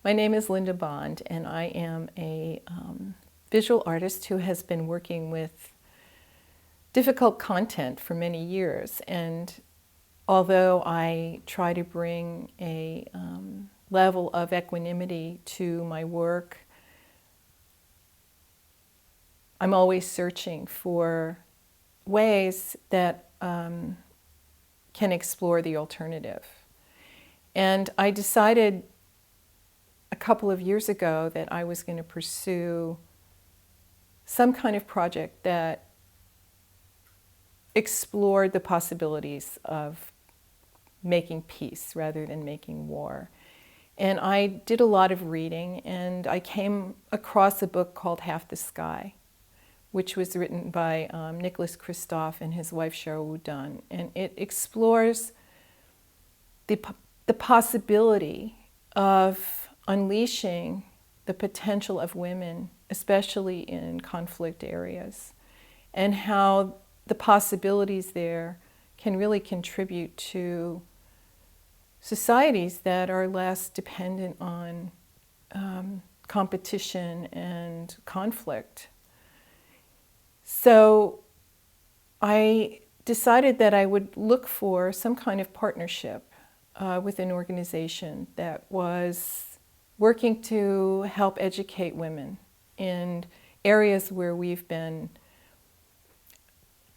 My name is Linda Bond, and I am a visual artist who has been working with difficult content for many years. And although I try to bring a level of equanimity to my work, I'm always searching for ways that can explore the alternative. And I decided a couple of years ago that I was going to pursue some kind of project that explored the possibilities of making peace rather than making war. And I did a lot of reading, and I came across a book called Half the Sky, which was written by Nicholas Kristof and his wife Sheryl WuDunn. And it explores the possibility of unleashing the potential of women, especially in conflict areas, and how the possibilities there can really contribute to societies that are less dependent on competition and conflict. So I decided that I would look for some kind of partnership with an organization that was working to help educate women in areas where we've been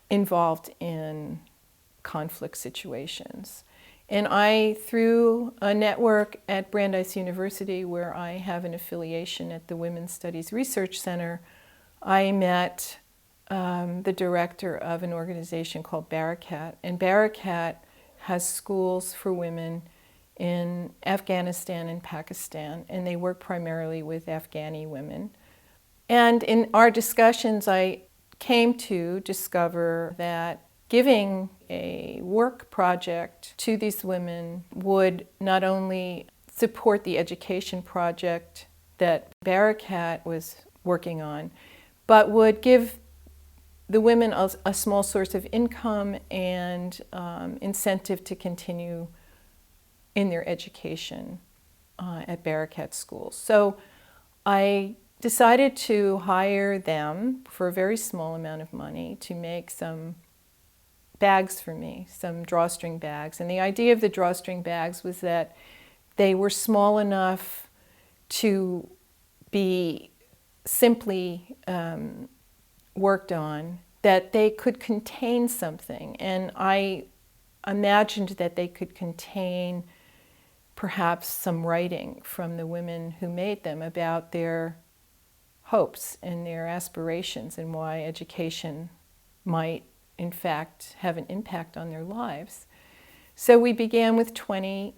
involved in conflict situations. And I, through a network at Brandeis University, where I have an affiliation at the Women's Studies Research Center, I met the director of an organization called Barakat. And Barakat has schools for women in Afghanistan and Pakistan, and they work primarily with Afghani women. And in our discussions, I came to discover that giving a work project to these women would not only support the education project that Barakat was working on, but would give the women a small source of income and incentive to continue in their education at Barakat schools. So I decided to hire them for a very small amount of money to make some bags for me, some drawstring bags. And the idea of the drawstring bags was that they were small enough to be simply worked on, that they could contain something. And I imagined that they could contain perhaps some writing from the women who made them about their hopes and their aspirations and why education might, in fact, have an impact on their lives. So we began with 20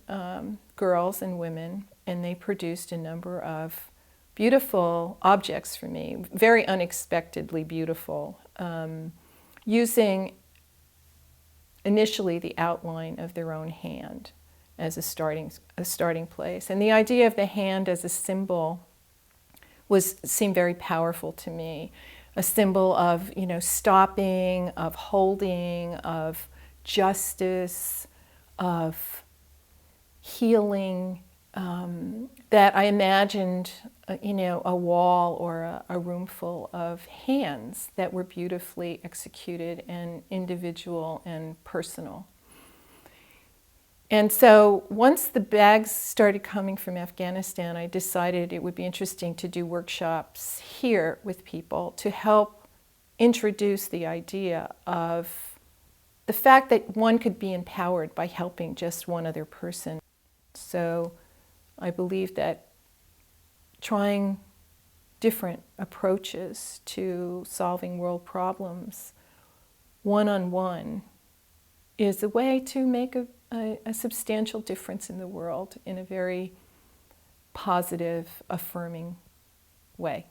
girls and women, and they produced a number of beautiful objects for me, very unexpectedly beautiful, using initially the outline of their own hand as a starting place. And the idea of the hand as a symbol seemed very powerful to me. A symbol of, stopping, of holding, of justice, of healing, that I imagined, a wall or a room full of hands that were beautifully executed and individual and personal. And so once the bags started coming from Afghanistan, I decided it would be interesting to do workshops here with people to help introduce the idea of the fact that one could be empowered by helping just one other person. So I believe that trying different approaches to solving world problems one-on-one is a way to make a substantial difference in the world in a very positive, affirming way.